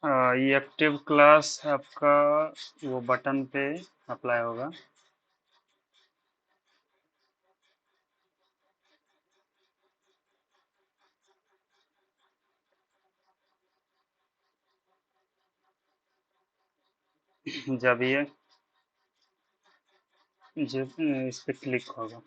ये active class आपका वो बटन पे अप्लाई होगा। जब ये जब इस पे क्लिक होगा।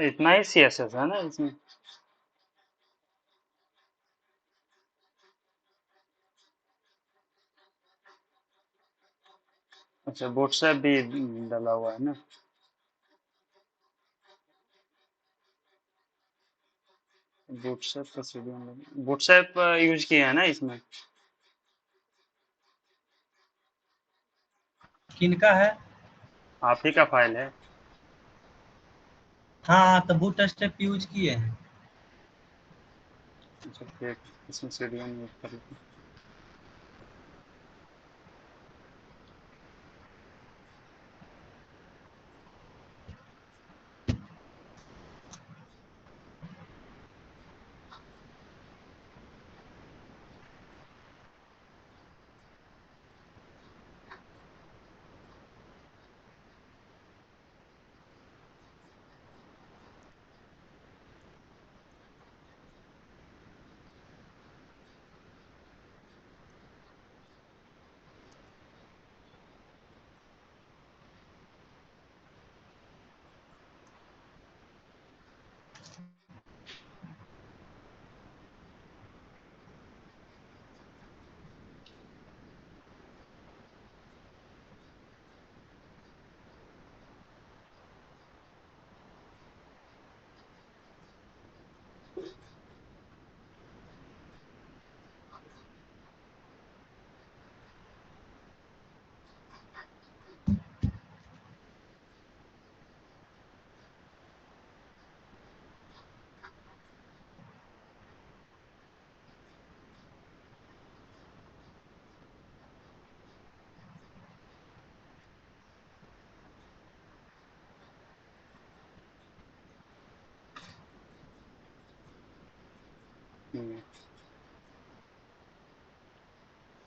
इतना ही सीएसएस है ना इसमें। अच्छा, बूटस्ट्रैप भी डाला हुआ है ना। बूटस्ट्रैप का सीडी बूटस्ट्रैप यूज किया है ना इसमें। किनका है? आप ही का फाइल है। हाँ हाँ, तो बूट स्ट्रैप यूज किए हैं। अच्छा, फिर इसमें सीडीएम यूज कर लेते हैं।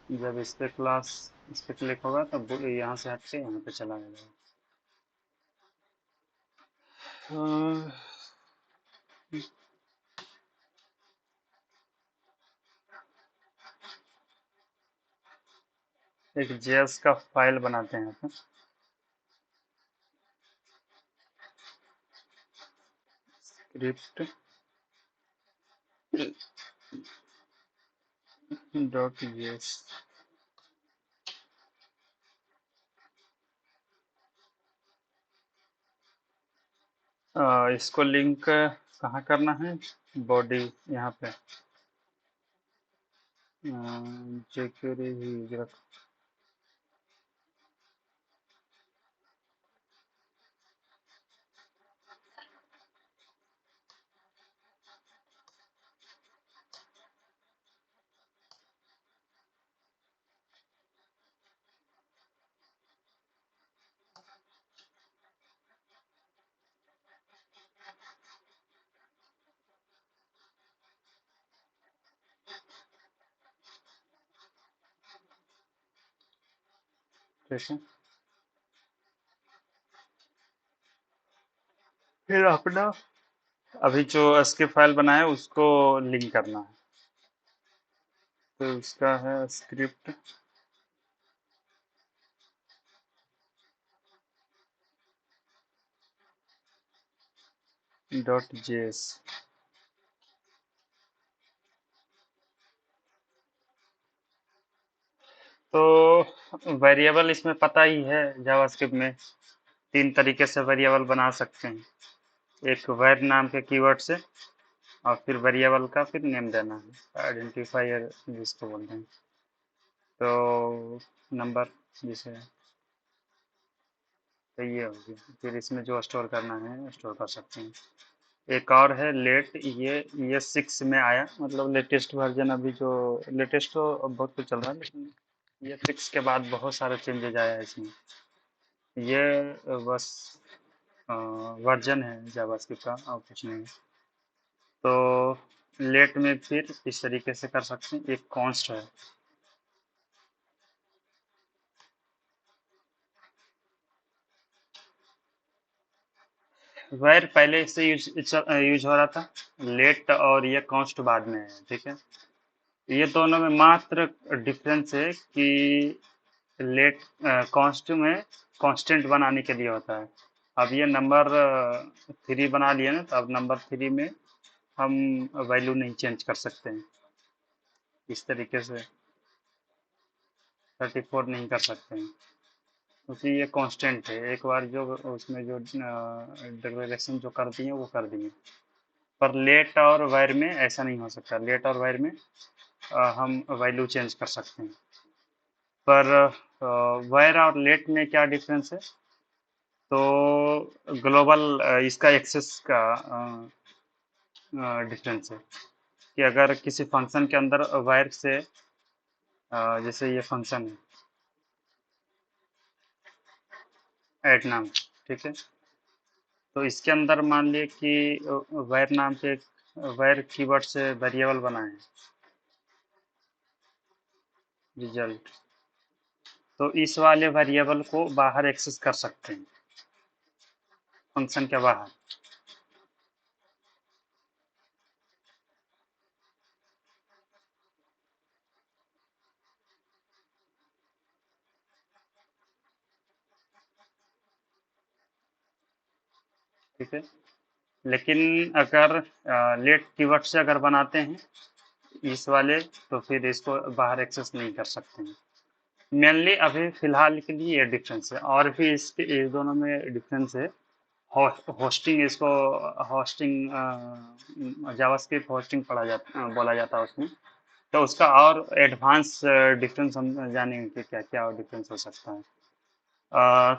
जब इस पे क्लास इस पे क्लिक होगा तब यहाँ से हट के यहाँ पे चला जाएगा। अह, एक जेएस का फाइल बनाते हैं अपन। Script dot JS. इसको लिंक कहाँ करना है? बॉडी यहाँ पे jQuery ही रख। ठीक है, फिर अपना अभी जो स्क्रिप्ट फाइल बनाया है उसको लिंक करना है। तो उसका है स्क्रिप्ट डॉट जेएस। तो वेरिएबल इसमें पता ही है, जावास्क्रिप्ट में तीन तरीके से वेरिएबल बना सकते हैं। एक var नाम के कीवर्ड से, और फिर वेरिएबल का फिर नेम देना है, आइडेंटिफायर जिसको बोलते हैं। तो नंबर जिसे, तो ये होगी। फिर इसमें जो स्टोर करना है स्टोर कर सकते हैं। एक और है लेट, ये 6 में आया, मतलब लेटेस्ट वर्जन, अभी जो लेटेस्ट तो अब बहुत कुछ चल रहा है, लेकिन ये 6 के बाद बहुत सारे चेंजेज आया है इसमें। ये बस वर्जन है जावास्क्रिप्ट का, और कुछ नहीं। तो लेट में फिर इस तरीके से कर सकते हैं, एक कॉन्स्ट है। वैर पहले से यूज हो रहा था, लेट और ये कॉन्स्ट बाद में है, ठीक है। ये दोनों में मात्र डिफरेंस है कि लेट कॉन्स्ट में कांस्टेंट बनाने के लिए होता है। अब ये नंबर 3 बना लिया ना, तो अब नंबर 3 में हम वैल्यू नहीं चेंज कर सकते हैं इस तरीके से, 34 नहीं कर सकते हैं, क्योंकि ये कांस्टेंट है। एक बार जो उसमें जो डिक्लेरेशन जो कर दिए वो कर दिए। पर लेट और वैर में ऐसा नहीं हो सकता। लेट और वैर में हम वैल्यू चेंज कर सकते हैं, पर वैर और लेट में क्या डिफरेंस है? तो ग्लोबल इसका एक्सेस का डिफरेंस है, कि अगर किसी फंक्शन के अंदर वायर से जैसे ये फंक्शन है ऐड नाम, ठीक है। तो इसके अंदर मान लिए कि वायर नाम के वायर कीवर्ड से वेरिएबल बना है रिजल्ट, तो इस वाले वेरिएबल को बाहर एक्सेस कर सकते हैं फंक्शन के बाहर। ठीक है, लेकिन अगर लेट कीवर्ड से अगर बनाते हैं इस वाले, तो फिर इसको बाहर एक्सेस नहीं कर सकते हैं। मेनली अभी फिलहाल के लिए ये डिफरेंस है, और भी इसके इस दोनों में डिफरेंस है। होस्टिंग, इसको होस्टिंग जावास्क्रिप्ट होस्टिंग पढ़ा जाता बोला जाता है उसमें। तो उसका और एडवांस डिफरेंस हम जानेंगे कि क्या क्या और डिफरेंस हो सकता है। अ,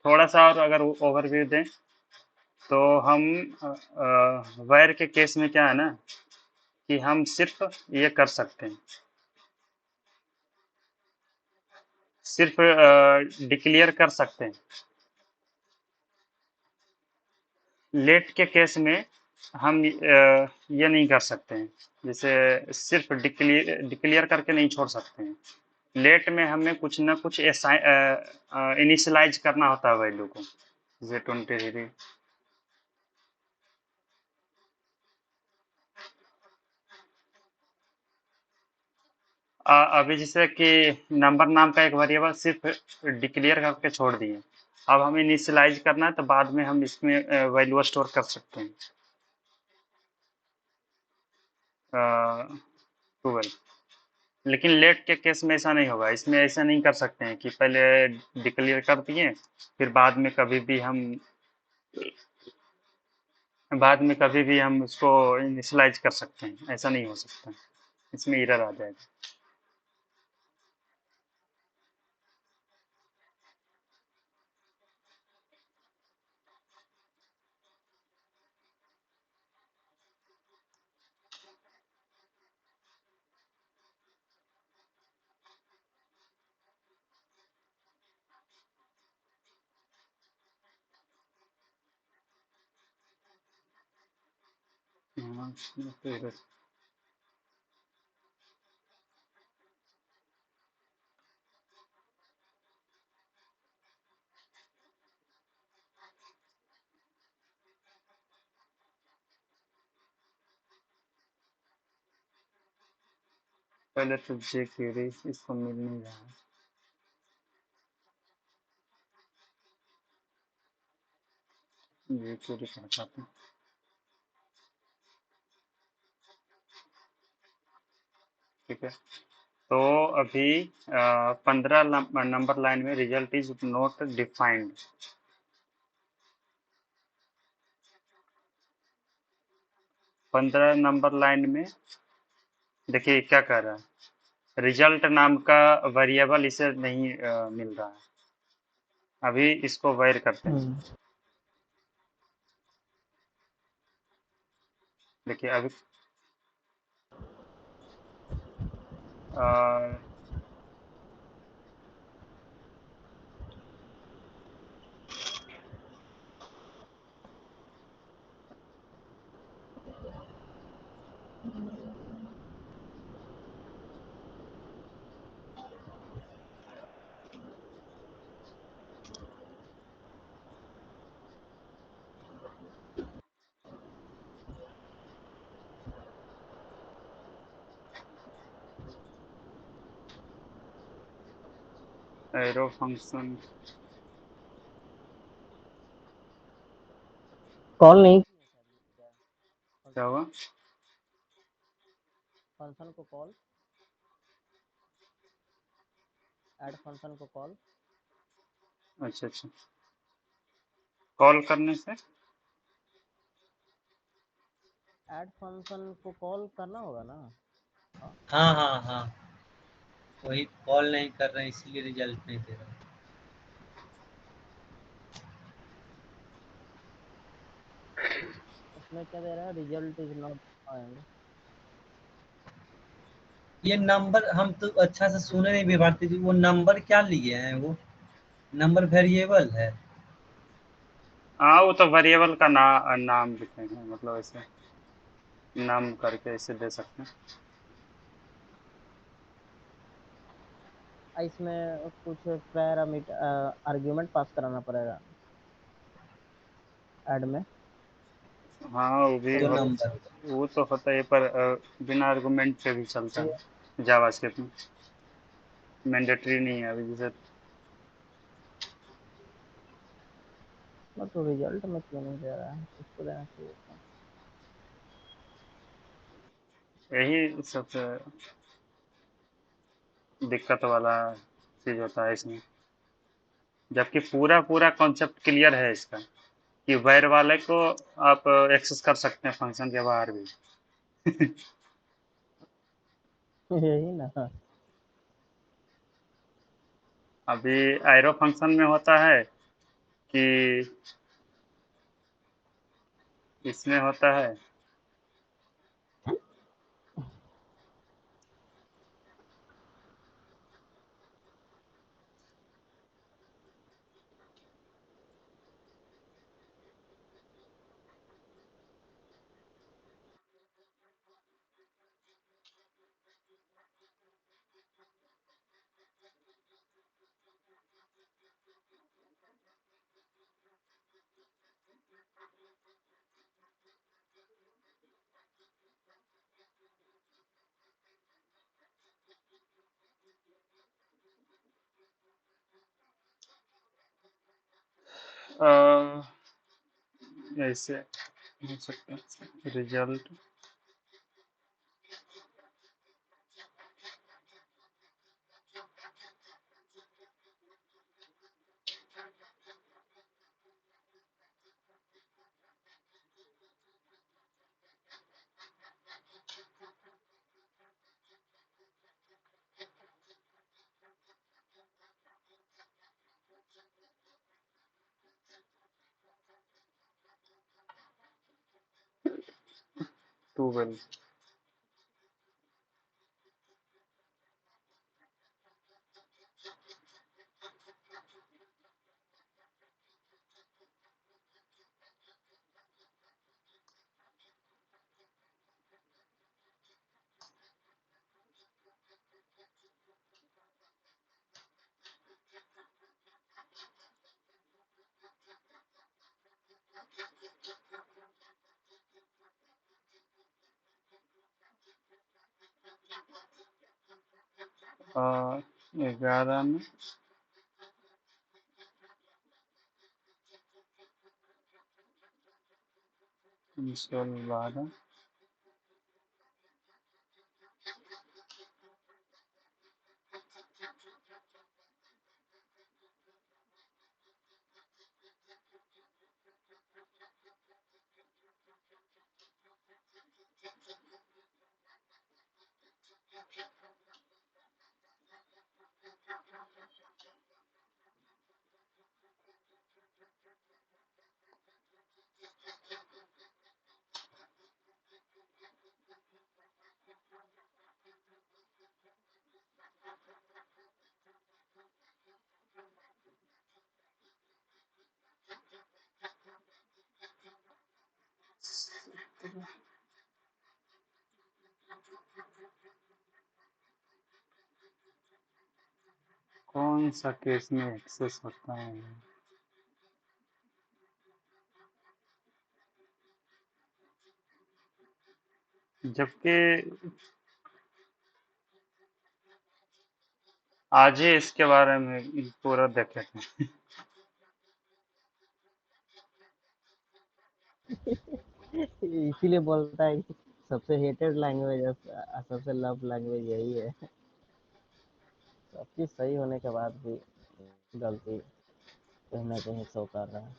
थोड़ा सा और अगर ओवरव्यू दें, तो हम वायर के केस में क्या है ना, कि हम सिर्फ ये कर सकते हैं, सिर्फ डिक्लेयर कर सकते हैं। लेट के केस में हम ये नहीं कर सकते हैं, जैसे सिर्फ डिक्लेयर डिक्लेयर करके नहीं छोड़ सकते हैं। लेट में हमें कुछ ना कुछ इनिशियलाइज करना होता है वैल्यू को, जैसे 23। अभी जैसे कि नंबर नाम का एक वेरिएबल सिर्फ डिक्लेयर करके छोड़ दिए, अब हमें इनिशियलाइज करना है, तो बाद में हम इसमें वैल्यू स्टोर कर सकते हैं 12। लेकिन लेट के केस में ऐसा नहीं होगा, इसमें ऐसा नहीं कर सकते हैं कि पहले डिक्लेयर कर दिए, फिर बाद में कभी भी हम उसको इनिशियलाइज कर सकते हैं, ऐसा नहीं हो सकता। इसमें एरर आ जाएगा। हाँ, इसमें तो error- पहले तो जे क्वेरी इसको मिल नहीं रहा है। जे क्वेरी पहुंचाते हैं, ठीक है। तो अभी 15 नंबर लाइन में result is not defined. 15 number line में देखिए क्या कर रहा है, रिजल्ट नाम का वेरिएबल इसे नहीं मिल रहा है। अभी इसको वैर करते हैं। हम्म। देखिए अभी एरो फंक्शन कॉल नहीं किए क्या? क्या हुआ? फंक्शन को कॉल, ऐड फंक्शन को कॉल। अच्छा अच्छा, कॉल करने से ऐड फंक्शन को कॉल करना होगा ना। हाँ, हाँ हाँ हाँ, वही कॉल नहीं कर रहे हैं इसलिए रिजल्ट नहीं दे रहा। उसमें क्या दे रहा है, रिजल्ट इज नॉट फाइंड। ये नंबर हम तो अच्छा से सुने नहीं भी भारती जी, वो नंबर क्या लिए हैं? वो नंबर वेरिएबल है? हाँ वो तो वेरिएबल का नाम लिखे हैं, मतलब ऐसे नाम करके इसे दे सकते हैं। इसमें कुछ पैरामीटर आर्ग्यूमेंट पास कराना पड़ेगा ऐड में। हाँ वो भी दो हो, नंबर। वो तो होता है पर बिना आर्गुमेंट के भी चलता ये है जावास्क्रिप्ट में, मैंडेटरी नहीं है अभी जैसे। तो रिजल्ट में क्यों नहीं दे रहा है, इसको देना चाहिए था। यही सबसे दिक्कत वाला चीज होता है इसमें, जबकि पूरा पूरा कॉन्सेप्ट क्लियर है इसका कि वैर वाले को आप एक्सेस कर सकते हैं फंक्शन के बाहर भी। यही ना। अभी एरो फंक्शन में होता है कि इसमें होता है अ, ऐसे हो सकता है रिजल्ट। ट्वेल्व और 11 में इंस्टॉल 12। कौन सा केस में एक्सेस होता है? जबकि आज ही इसके बारे में पूरा देखे थे। इसीलिए बोलता है कि सबसे हेटेड लैंग्वेज सबसे लव लैंग्वेज यही है। सब चीज सही होने के बाद भी गलती कहीं ना कहीं शो कर रहा है।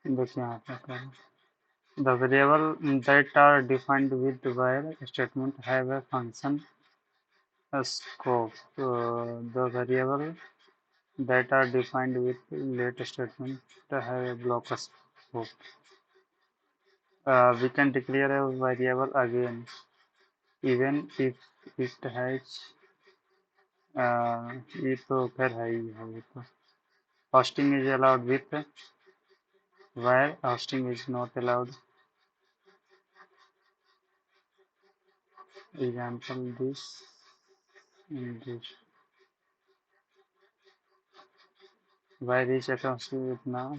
देखिए यहाँ पे करें the variable that are defined with where statement have a function scope. The variable that are defined with let statement have a block scope. We can declare a variable again even if it has ये तो खैर है ही है ये तो hosting is allowed with where hosting is not allowed. Example this and this. Where is associated with now?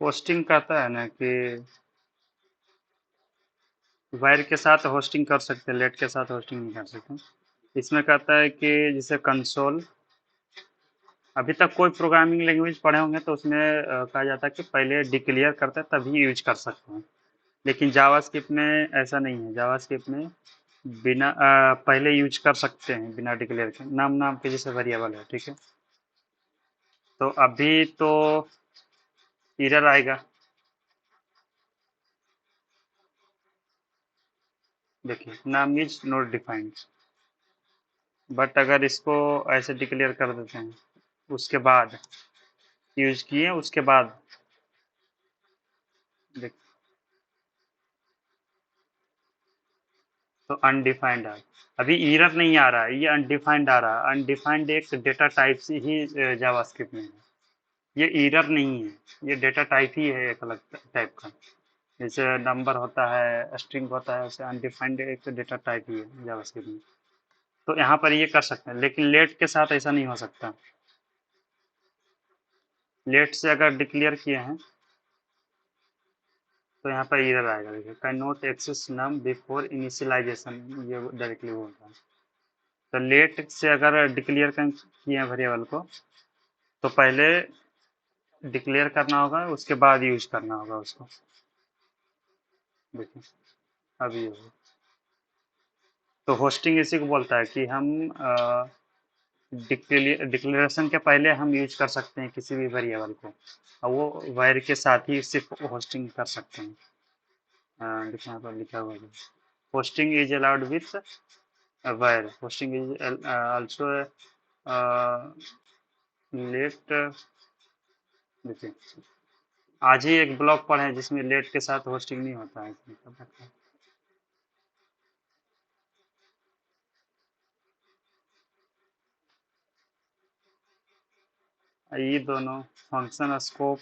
Hosting कहता है ना कि वायर के साथ होस्टिंग कर सकते हैं, लेट के साथ होस्टिंग नहीं कर सकते। इसमें कहता है कि जैसे कंसोल, अभी तक कोई प्रोग्रामिंग लैंग्वेज पढ़े होंगे तो उसमें कहा जाता है कि पहले डिक्लेयर करते हैं तभी यूज कर सकते हैं, लेकिन जावास्क्रिप्ट में ऐसा नहीं है। जावास्क्रिप्ट में बिना पहले यूज कर सकते हैं बिना डिक्लेयर के, नाम नाम के जैसे वेरिएबल है, ठीक है। तो अभी तो एरर आएगा, देखिए नाम इज नॉट डिफाइंड, बट अगर इसको ऐसे डिक्लेयर कर देते हैं उसके बाद यूज किए उसके बाद देख, तो अनडिफाइंड है, अभी एरर नहीं आ रहा है, ये अनडिफाइंड आ रहा है। अनडिफाइंड एक डेटा टाइप से ही जावास्क्रिप्ट में है, ये एरर नहीं है, ये डेटा टाइप ही है एक अलग टाइप का। जैसे नंबर होता है, स्ट्रिंग होता है, उसे अनडिफाइंड एक डेटा टाइप ही है जावास्क्रिप्ट में। तो यहाँ पर ये कर सकते हैं, लेकिन लेट के साथ ऐसा नहीं हो सकता। लेट से अगर डिक्लेयर किए हैं तो यहाँ पर एरर आएगा, देखिए can not access num before initialization, ये डायरेक्टली बोलता है। तो लेट से अगर डिक्लेयर किए हैं वेरिएबल को, तो पहले डिक्लेयर करना होगा, उसके बाद यूज करना होगा उसको। देखिए अभी ये हुआ। तो होस्टिंग इसी को बोलता है कि हम डिक्लेरेशन के पहले हम यूज कर सकते हैं किसी भी वेरिएबल को, और वो वायर के साथ ही सिर्फ होस्टिंग कर सकते हैं। देखिए यहाँ पर लिखा हुआ है, hoisting is allowed with var, hoisting is also let. देखिए आज ही एक ब्लॉग पढ़े जिसमें लेट के साथ होस्टिंग नहीं होता है। ये दोनों फंक्शन स्कोप,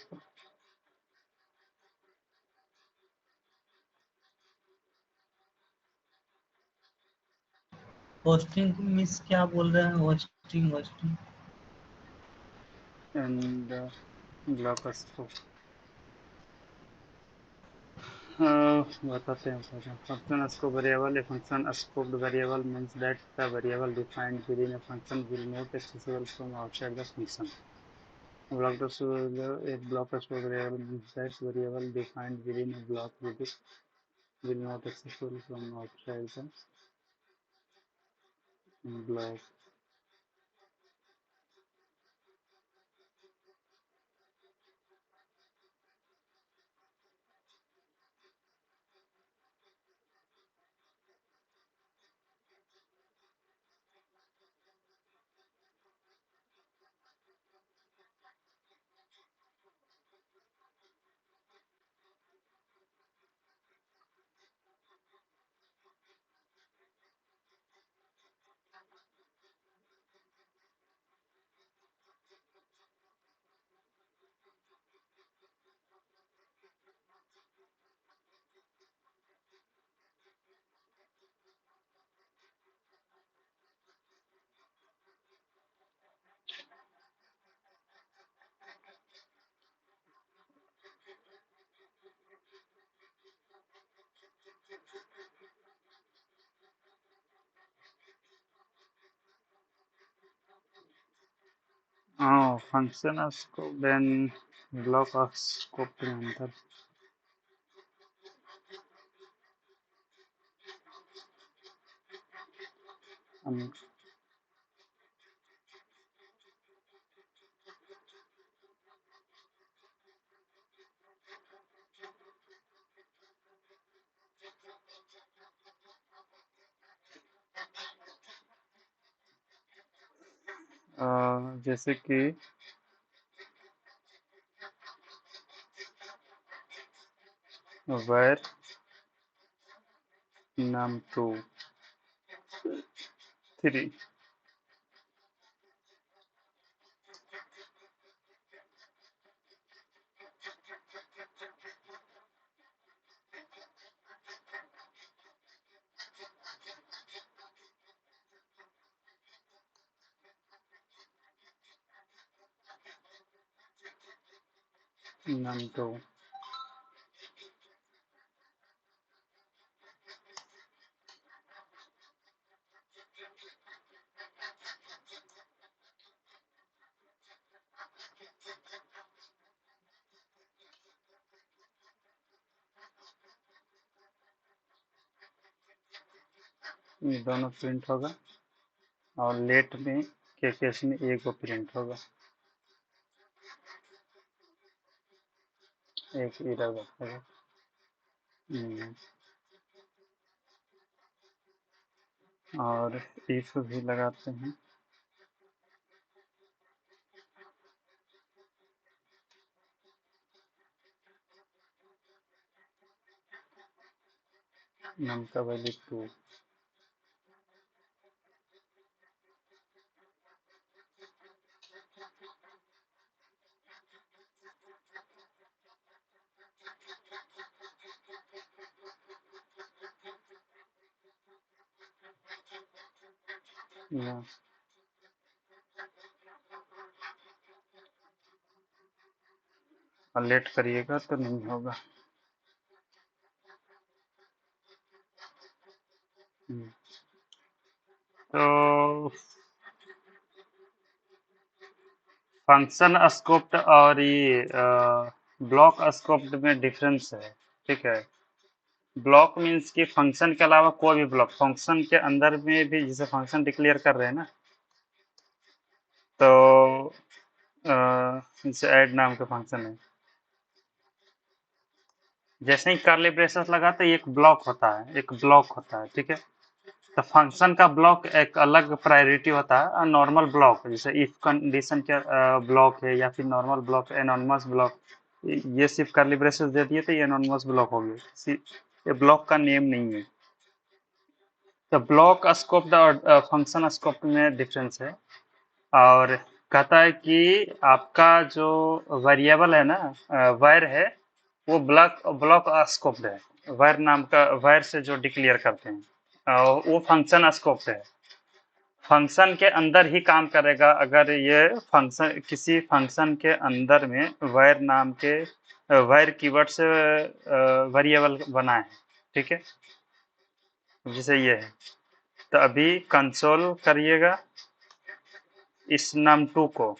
होस्टिंग मिस क्या बोल रहे हैं? Hosting hosting and block scope बताते हैं। Function scope variable, a function scoped variable means that the variable defined within a function will not accessible from outside the function. Block the a block of variable means that variable defined within a block will not accessible from outside the block. Oh, function of scope then block of scope के अंदर हम जैसे कि where num2 3 num2 ये दोनों print होगा, और late में के केस में एक को प्रिंट होगा, एक एरर होगा। और इफ भी लगाते हैं, नम का वैल्यू 2। ना। और लेट करिएगा तो नहीं होगा। तो फंक्शन स्कोप्ड और ये ब्लॉक स्कोप्ड में डिफरेंस है, ठीक है। ब्लॉक मीन्स कि फंक्शन के अलावा कोई भी ब्लॉक, फंक्शन के अंदर में भी जैसे फंक्शन डिक्लेयर कर रहे हैं ना, तो जैसे ऐड नाम का फंक्शन है, जैसे ही कर्ली ब्रेसेस लगाते हैं एक ब्लॉक होता है, एक ब्लॉक होता है, ठीक है। तो फंक्शन का ब्लॉक एक अलग प्रायोरिटी होता है, नॉर्मल ब्लॉक जैसे इफ कंडीशन के ब्लॉक है, या फिर नॉर्मल ब्लॉक, एनोनिमस ब्लॉक, ये सिर्फ कर्ली ब्रेसेस दे दिए तो ये एनोनिमस ब्लॉक हो गया, ये ब्लॉक का नेम नहीं है। तो ब्लॉक स्कोप और फंक्शन स्कोप में डिफरेंस है। और कहता है कि आपका जो वेरिएबल है ना, वैर है, वो ब्लॉक ब्लॉक स्कोप्ड है। वैर नाम का, वैर से जो डिक्लेयर करते हैं वो फंक्शन स्कोप्ड है, फंक्शन के अंदर ही काम करेगा। अगर ये फंक्शन किसी फंक्शन के अंदर में वैर नाम के वैर कीवर्ड से वेरिएबल बना है, ठीक है, जैसे ये है। तो अभी कंसोल करिएगा इस num2 को,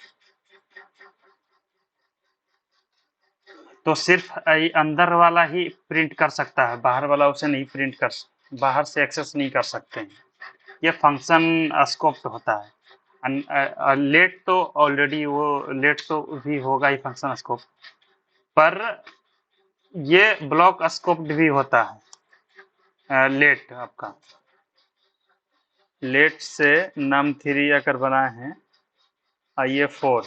तो सिर्फ अंदर वाला ही प्रिंट कर सकता है, बाहर वाला उसे नहीं प्रिंट कर, बाहर से एक्सेस नहीं कर सकते हैं। ये फंक्शन स्कोप्ड होता है। लेट तो ऑलरेडी वो लेट तो भी होगा ही फंक्शन स्कोप, पर ये ब्लॉक स्कोप्ड भी होता है। लेट आपका, लेट से num3 अगर बनाए हैं, ये 4,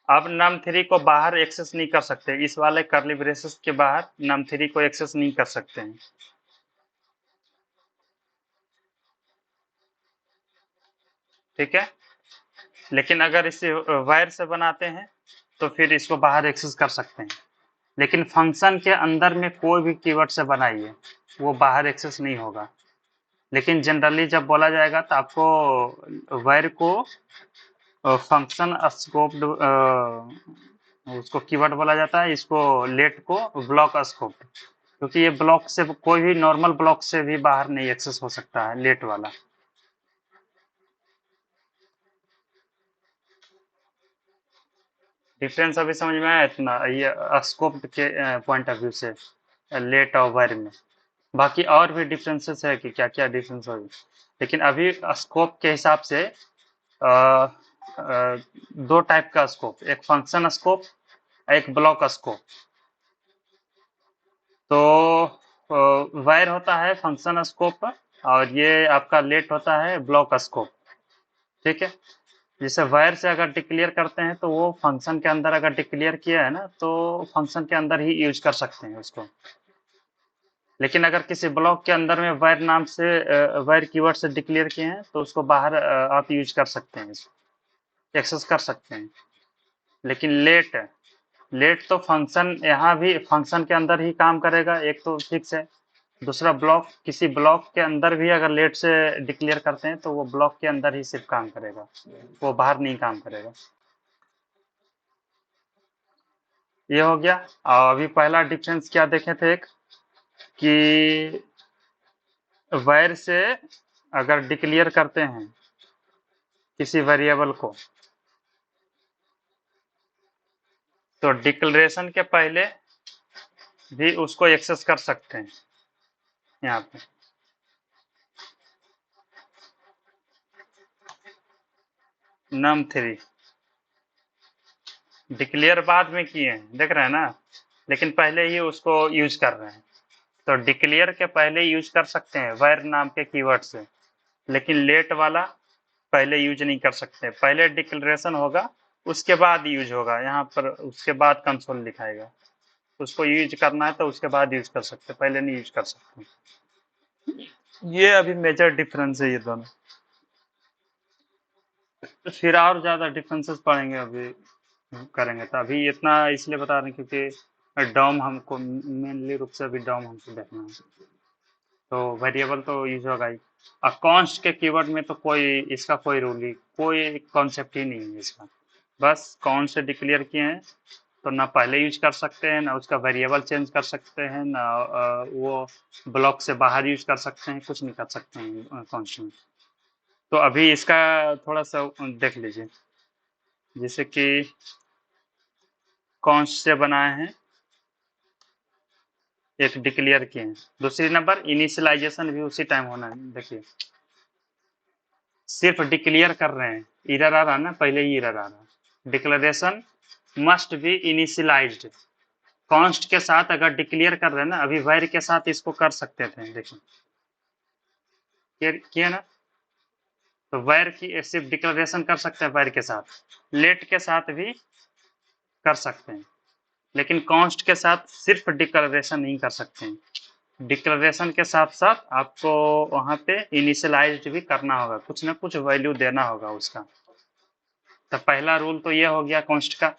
अब num3 को बाहर एक्सेस नहीं कर सकते, इस वाले कर्ली ब्रेसेस के बाहर num3 को एक्सेस नहीं कर सकते हैं, ठीक है। लेकिन अगर इसे वायर से बनाते हैं तो फिर इसको बाहर एक्सेस कर सकते हैं। लेकिन फंक्शन के अंदर में कोई भी कीवर्ड से बनाइए वो बाहर एक्सेस नहीं होगा। लेकिन जनरली जब बोला जाएगा तो आपको वायर को फंक्शन स्कोप्ड उसको कीवर्ड बोला जाता है, इसको लेट को ब्लॉक स्कोप्ड, क्योंकि ये ब्लॉक से कोई भी नॉर्मल ब्लॉक से भी बाहर नहीं एक्सेस हो सकता है लेट वाला। डिफरेंस अभी समझ में आया इतना, ये स्कोप के पॉइंट ऑफ व्यू से लेट और वायर में। बाकी और भी डिफरेंसेस है कि क्या क्या डिफरेंस होगी, लेकिन अभी स्कोप के हिसाब से दो टाइप का स्कोप, एक फंक्शन स्कोप, एक ब्लॉक स्कोप। तो वायर होता है फंक्शन स्कोप और ये आपका लेट होता है ब्लॉक स्कोप, ठीक है। जैसे वायर से अगर डिक्लेयर करते हैं तो वो फंक्शन के अंदर अगर डिक्लेयर किया है ना तो फंक्शन के अंदर ही यूज कर सकते हैं उसको। लेकिन अगर किसी ब्लॉक के अंदर में वायर नाम से वायर कीवर्ड से डिक्लेयर किए हैं तो उसको बाहर आप यूज कर सकते हैं, इसको एक्सेस कर सकते हैं। लेकिन लेट, लेट तो फंक्शन यहाँ भी फंक्शन के अंदर ही काम करेगा, एक तो फिक्स है। दूसरा ब्लॉक, किसी ब्लॉक के अंदर भी अगर लेट से डिक्लेयर करते हैं तो वो ब्लॉक के अंदर ही सिर्फ काम करेगा, वो बाहर नहीं काम करेगा। ये हो गया। और अभी पहला डिफरेंस क्या देखे थे, एक कि वायर से अगर डिक्लेयर करते हैं किसी वेरिएबल को तो डिक्लेरेशन के पहले भी उसको एक्सेस कर सकते हैं। यहाँ पे num3 डिक्लेयर बाद में किए हैं, देख रहे हैं ना, लेकिन पहले ही उसको यूज कर रहे हैं। तो डिक्लेयर के पहले यूज कर सकते हैं वायर नाम के कीवर्ड से, लेकिन लेट वाला पहले यूज नहीं कर सकते। पहले डिक्लेरेशन होगा उसके बाद यूज होगा, यहाँ पर उसके बाद कंसोल लिखाएगा, उसको यूज करना है तो उसके बाद यूज कर सकते, पहले नहीं यूज कर सकते। ये अभी मेजर डिफरेंस है ये दोनों। फिर और ज्यादा डिफरेंसेस पढ़ेंगे अभी करेंगे, तो अभी इतना इसलिए बता रहे हैं क्योंकि डॉम हमको मेनली रूप से अभी डॉम हमको देखना है। तो वेरिएबल तो यूज होगा ही। और कॉन्स्ट के कीवर्ड में तो कोई इसका कोई रूल ही कोई कॉन्सेप्ट ही नहीं है इसका। बस कौन से डिक्लेयर किए हैं तो ना पहले यूज कर सकते हैं, ना उसका वेरिएबल चेंज कर सकते हैं, ना वो ब्लॉक से बाहर यूज कर सकते हैं, कुछ नहीं कर सकते हैं कॉन्स्ट में। तो अभी इसका थोड़ा सा देख लीजिए, जैसे कि कॉन्स्ट से बनाए हैं, एक डिक्लेयर किए हैं, दूसरी नंबर इनिशियलाइजेशन भी उसी टाइम होना है। देखिए सिर्फ डिक्लेयर कर रहे हैं, एरर आ रहा ना, पहले ही एरर आ रहा। Declaration must be initialised. Const के साथ अगर डिक्लेयर कर रहे हैं ना, अभी वैर के साथ इसको कर सकते थे, देखिए किया ना। तो वैर की सिर्फ डिक्लेरेशन कर सकते हैं वैर के साथ, लेट के साथ भी कर सकते हैं, लेकिन कॉन्स्ट के साथ सिर्फ डिक्लेरेशन नहीं कर सकते हैं। डिक्लेरेशन के साथ साथ आपको वहां पे इनिशियलाइज्ड भी करना होगा, कुछ ना कुछ वैल्यू देना होगा उसका। तो पहला रूल तो ये हो गया कॉन्स्ट का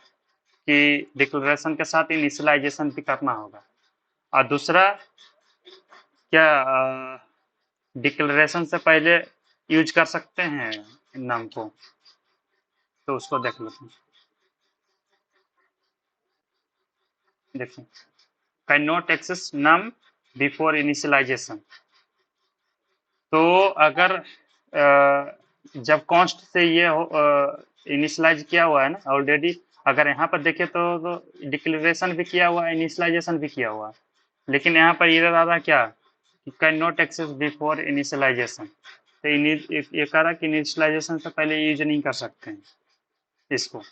कि डिक्लेरेशन के साथ इनिशियलाइजेशन भी करना होगा। और दूसरा क्या, डिक्लेरेशन से पहले यूज कर सकते हैं नाम को, तो उसको देख लेते हैं। देखिए can not access num before initialization. तो अगर जब कॉन्स्ट से ये इनिशियलाइज किया हुआ है ना ऑलरेडी, अगर यहाँ पर देखें तो डिक्लेरेशन भी किया हुआ है, इनिशियलाइजेशन भी किया हुआ है, लेकिन यहाँ पर एरर आ रहा क्या, can not access before initialization. तो ये कह रहा कि इनिशियलाइजेशन से पहले यूज नहीं कर सकते हैं इसको।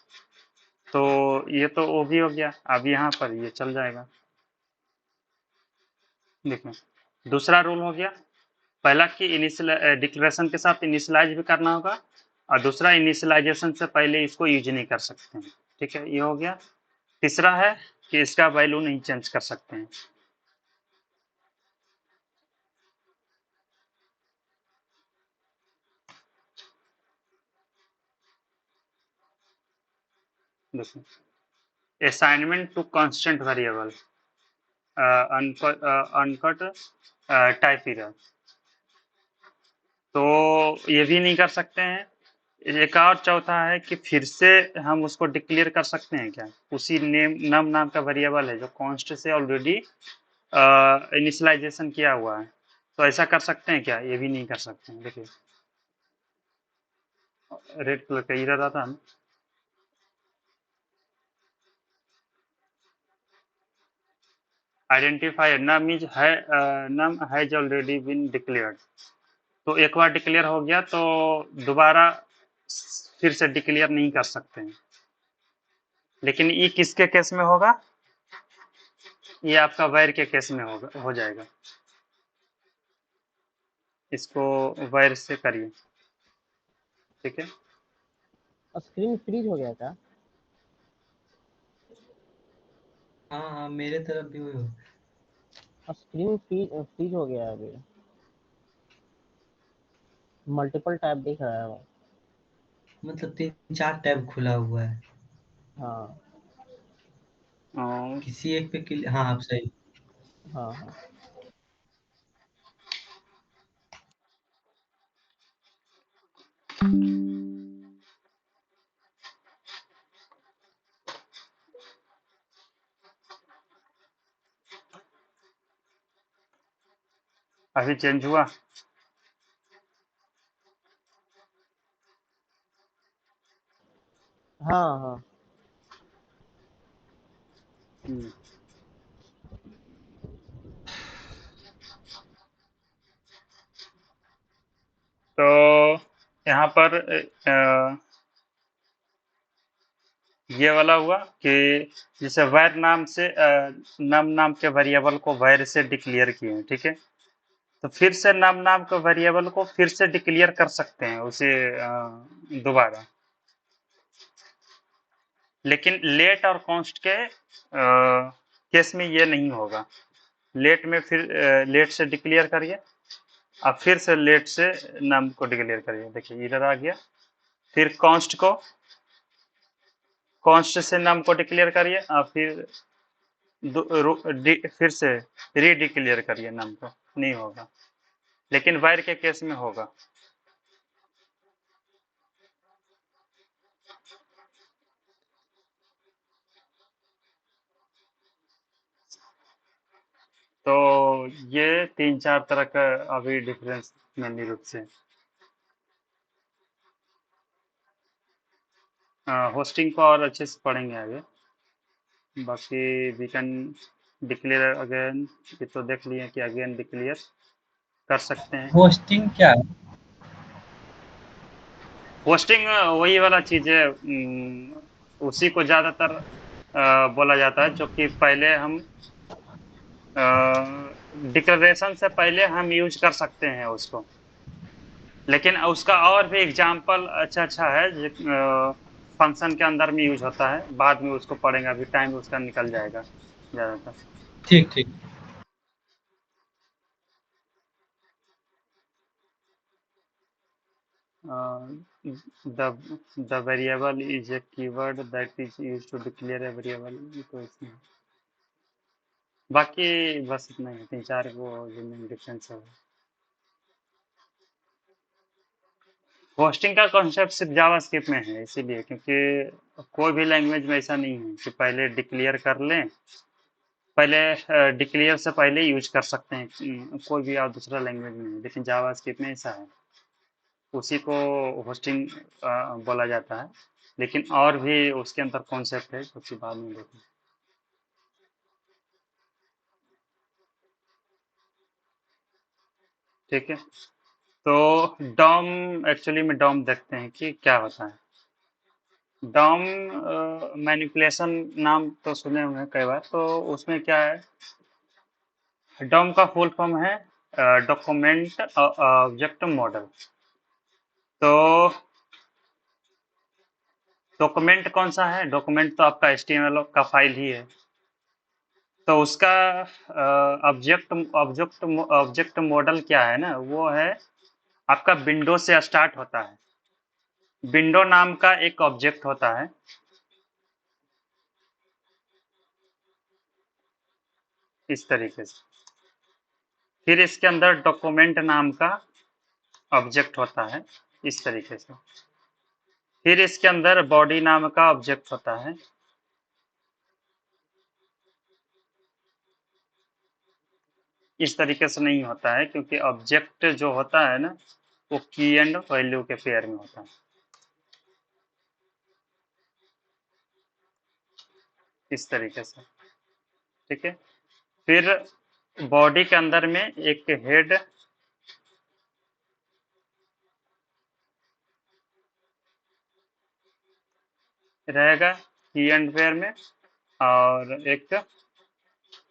तो ये तो वो भी हो गया, अब यहाँ पर ये चल जाएगा। देखो दूसरा रूल हो गया, पहला कि इनिशियल डिक्लेरेशन के साथ इनिशियलाइज भी करना होगा, और दूसरा इनिशियलाइजेशन से पहले इसको यूज नहीं कर सकते हैं। ठीक है, ये हो गया। तीसरा है कि इसका वैल्यू नहीं चेंज कर सकते हैं। देखो assignment to constant variable, uncaught type error, तो ये भी नहीं कर सकते हैं। एक और चौथा है कि फिर से हम उसको डिक्लेयर कर सकते हैं क्या, उसी नेम नाम का वेरिएबल है जो कॉन्स्ट से ऑलरेडी इनिशियलाइजेशन किया हुआ है, तो ऐसा कर सकते हैं क्या, ये भी नहीं कर सकते हैं। देखिए रेड कलर का एरर आता है ना, आइडेंटिफायर नम इज है, नम हैज ऑलरेडी बीन डिक्लेयर्ड। तो एक बार डिक्लेयर हो गया तो दोबारा फिर से डिक्लेयर नहीं कर सकते हैं। लेकिन ये किसके केस में होगा, ये आपका वैर के केस में होगा, हो जाएगा। इसको वैर से करिए, ठीक है। स्क्रीन फ्रीज हो गया था। हाँ हाँ मेरे तरफ भी हुई। स्क्रीन फ्रीज हो गया है अभी, मल्टीपल टैब दिख रहा है वो। मतलब 3-4 टैब खुला हुआ है, हाँ किसी एक पे क्लिक, हाँ आप सही। हाँ हाँ। अभी चेंज हुआ। हाँ हाँ तो यहाँ पर ये वाला हुआ कि जैसे वैर नाम से नाम के वेरिएबल को वैर से डिक्लेयर किए, ठीक है। तो फिर से नाम के वेरिएबल को फिर से डिक्लेयर कर सकते हैं उसे दोबारा, लेकिन लेट और कॉन्स्ट के केस में ये नहीं होगा। लेट में फिर लेट से डिक्लेयर करिए, अब फिर से लेट से नाम को डिक्लेयर करिए। देखिए इधर आ गया, फिर कॉन्स्ट से नाम को डिक्लेयर करिए और फिर फिर से रीडिक्लेयर करिए नाम को। नहीं होगा, लेकिन वायर के केस में होगा। तो ये 3-4 तरह का अभी डिफरेंस मेनली रूप से। होस्टिंग को और अच्छे से पढ़ेंगे आगे। बाकी वी कैन डिक्लेयर अगेन, ये तो देख लिए कि अगेन डिक्लेयर कर सकते हैं। होस्टिंग क्या है? होस्टिंग वही वाला चीज है, उसी को ज्यादातर बोला जाता है, जो कि पहले हम डिक्लेरेशन से पहले हम यूज कर सकते हैं उसको, लेकिन उसका और भी एग्जाम्पल अच्छा है फंक्शन के अंदर में यूज होता है, बाद में उसको पढ़ेंगे, अभी टाइम उसका निकल जाएगा ज्यादातर। ठीक ठीक। The variable is a keyword that is used to declare a variable, तो इसमें बाकी बस इतना ही, 3-4 वो जो मेन डिफरेंस है। होस्टिंग का कॉन्सेप्ट सिर्फ जावास्क्रिप्ट में है, इसीलिए क्योंकि कोई भी लैंग्वेज में ऐसा नहीं है कि पहले डिक्लेयर कर लें, पहले डिक्लेयर से पहले यूज कर सकते हैं, कोई भी और दूसरा लैंग्वेज में नहीं, लेकिन जावास्क्रिप्ट में ऐसा है, उसी को होस्टिंग बोला जाता है। लेकिन और भी उसके अंदर कॉन्सेप्ट है, कुछ बाद में देखें। ठीक है, तो डॉम, एक्चुअली में डॉम देखते हैं कि क्या होता है। डॉम मैनिपुलेशन नाम तो सुने हुए हैं कई बार, तो उसमें क्या है, डॉम का फुल फॉर्म है डॉक्यूमेंट ऑब्जेक्ट मॉडल। तो डॉक्यूमेंट कौन सा है, डॉक्यूमेंट तो आपका HTML का फाइल ही है, तो उसका ऑब्जेक्ट ऑब्जेक्ट ऑब्जेक्ट मॉडल क्या है ना, वो है आपका विंडो से स्टार्ट होता है, विंडो नाम का एक ऑब्जेक्ट होता है, इस तरीके से। फिर इसके अंदर डॉक्यूमेंट नाम का ऑब्जेक्ट होता है, इस तरीके से। फिर इसके अंदर बॉडी नाम का ऑब्जेक्ट होता है, इस तरीके से नहीं होता है, क्योंकि ऑब्जेक्ट जो होता है ना, वो की एंड वैल्यू के पेयर में होता है, इस तरीके से। ठीक है, फिर बॉडी के अंदर में एक हेड रहेगा की एंड पेयर में, और एक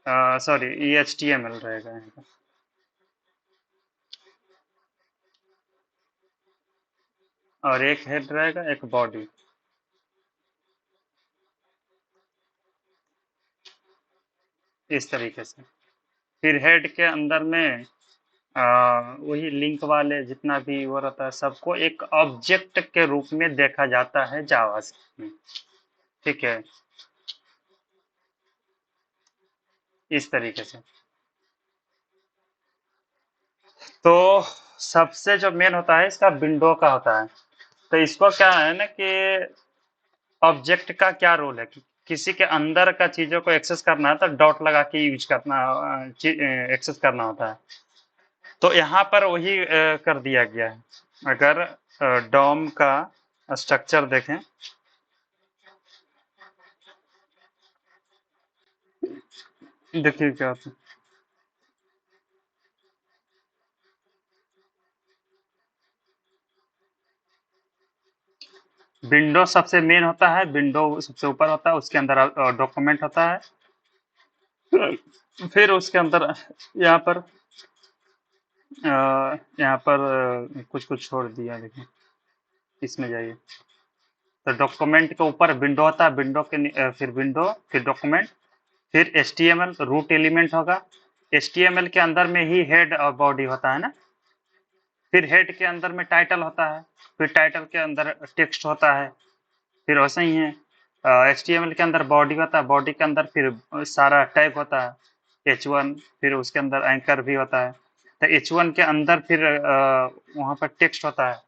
सॉरी HTML रहेगा यहाँ पे। और एक हेड रहेगा, एक बॉडी, इस तरीके से। फिर हेड के अंदर में वही लिंक वाले जितना भी वो रहता है, सबको एक ऑब्जेक्ट के रूप में देखा जाता है जावास्क्रिप्ट में। ठीक है, इस तरीके से। तो सबसे जो मेन होता है इसका विंडो का होता है, तो इसको क्या है ना कि ऑब्जेक्ट का क्या रोल है कि किसी के अंदर का चीजों को एक्सेस करना है तो डॉट लगा के यूज करना, एक्सेस करना होता है। तो यहाँ पर वही कर दिया गया है। अगर डॉम का स्ट्रक्चर देखें, देखिए क्या होता है। विंडो सबसे मेन होता है, विंडो सबसे ऊपर होता है, उसके अंदर डॉक्यूमेंट होता है, फिर उसके अंदर यहाँ पर कुछ कुछ छोड़ दिया, देखिए इसमें जाइए, तो डॉक्यूमेंट के ऊपर विंडो होता है, विंडो के फिर विंडो, फिर डॉक्यूमेंट, फिर HTML रूट एलिमेंट होगा, HTML के अंदर में ही हेड और बॉडी होता है ना, फिर हेड के अंदर में टाइटल होता है, फिर टाइटल के अंदर टेक्स्ट होता है, फिर वैसे ही है HTML के अंदर बॉडी होता है, बॉडी के अंदर फिर सारा टैग होता है H1, फिर उसके अंदर एंकर भी होता है, तो H1 के अंदर फिर वहां पर टेक्स्ट होता है।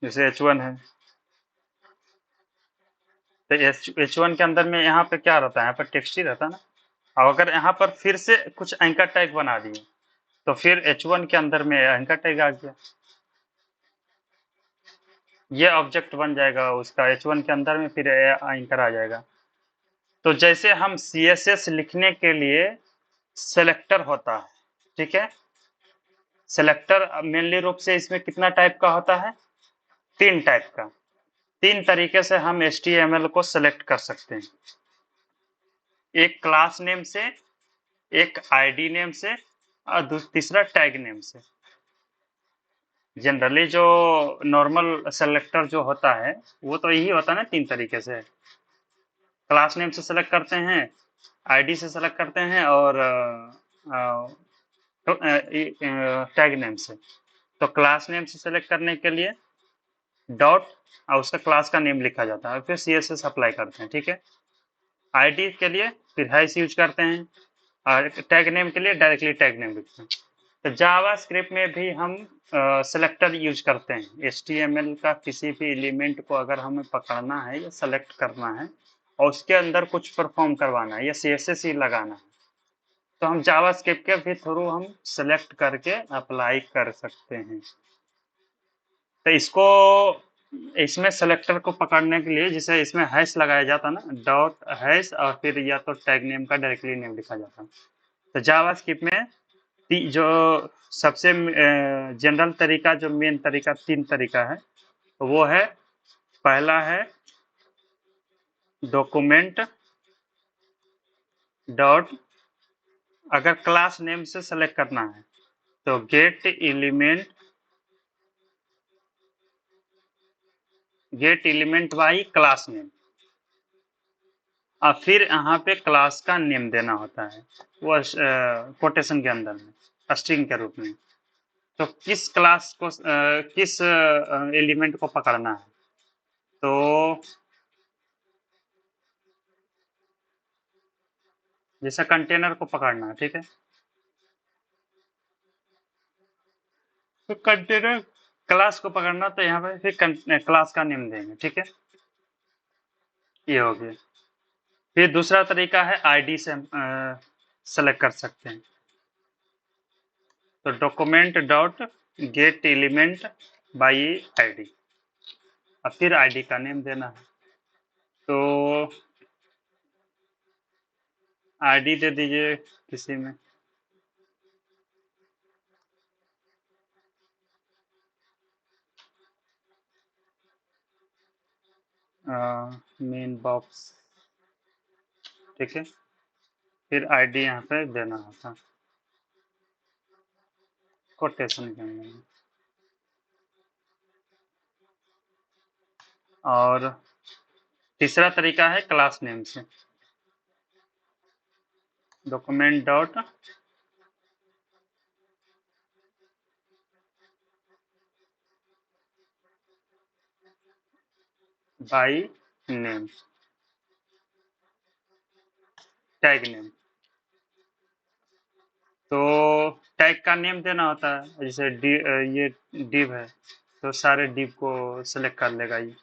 जैसे H1 है, तो H1 के अंदर में यहाँ पे क्या रहता है, यहाँ पर टेक्स्ट ही रहता है ना। और अगर यहाँ पर फिर से कुछ एंकर टैग बना दिए तो फिर H1 के अंदर में एंकर टैग आ गया, ये ऑब्जेक्ट बन जाएगा उसका H1 के अंदर में, फिर एंकर आ जाएगा। तो जैसे हम CSS लिखने के लिए सेलेक्टर होता है, ठीक है, सेलेक्टर मेनली रूप से इसमें कितना टाइप का होता है, 3 टाइप का। 3 तरीके से हम HTML को सेलेक्ट कर सकते हैं, एक क्लास नेम से, एक आईडी नेम से, और तीसरा टैग नेम से। जनरली जो नॉर्मल सेलेक्टर जो होता है वो तो यही होता है ना, 3 तरीके से, क्लास नेम से सेलेक्ट करते हैं, आईडी से सेलेक्ट करते हैं, और टैग नेम से। तो क्लास नेम से सेलेक्ट करने के लिए डॉट और उसका क्लास का नेम लिखा जाता है, फिर CSS अप्लाई करते हैं, ठीक है। आईडी के लिए फिर हैश यूज करते हैं, और टैग नेम के लिए डायरेक्टली टैग नेम लिखते हैं। तो जावा स्क्रिप्ट में भी हम सेलेक्टर यूज करते हैं। HTML का किसी भी एलिमेंट को अगर हमें पकड़ना है या सेलेक्ट करना है और उसके अंदर कुछ परफॉर्म करवाना है या CSS ही लगाना है, तो हम जावा स्क्रिप्ट के भी थ्रू हम सेलेक्ट करके अप्लाई कर सकते हैं। तो इसको, इसमें सेलेक्टर को पकड़ने के लिए जैसे इसमें हैश लगाया जाता ना, डॉट हैश, और फिर या तो टैग नेम का डायरेक्टली नेम लिखा जाता। तो जावा स्क्रिप्ट में जो सबसे जनरल तरीका, जो मेन तरीका, 3 तरीका है, तो वो है, पहला है डॉक्यूमेंट डॉट, अगर क्लास नेम से सेलेक्ट करना है तो gate element by class name, और फिर यहाँ पे क्लास का नेम देना होता है, वो कोटेशन के अंदर में स्ट्रिंग के रूप में। तो किस क्लास को किस एलिमेंट को पकड़ना है, तो जैसे कंटेनर को पकड़ना है, ठीक है, तो कंटेनर क्लास को पकड़ना, तो यहाँ पे फिर क्लास का नेम देंगे, ठीक है, ये हो गया। फिर दूसरा तरीका है आईडी से सेलेक्ट कर सकते हैं, तो document dot get element by ID, और फिर आईडी का नेम देना है। तो आईडी दे दीजिए किसी में, मेन बॉक्स, ठीक है, फिर आईडी यहाँ पे देना होता कोटेशन के अंदर। और तीसरा तरीका है क्लास नेम से, document dot by name, tag name. तो टैग का नेम देना होता है, जैसे ये div है तो सारे div को सेलेक्ट कर लेगा ये।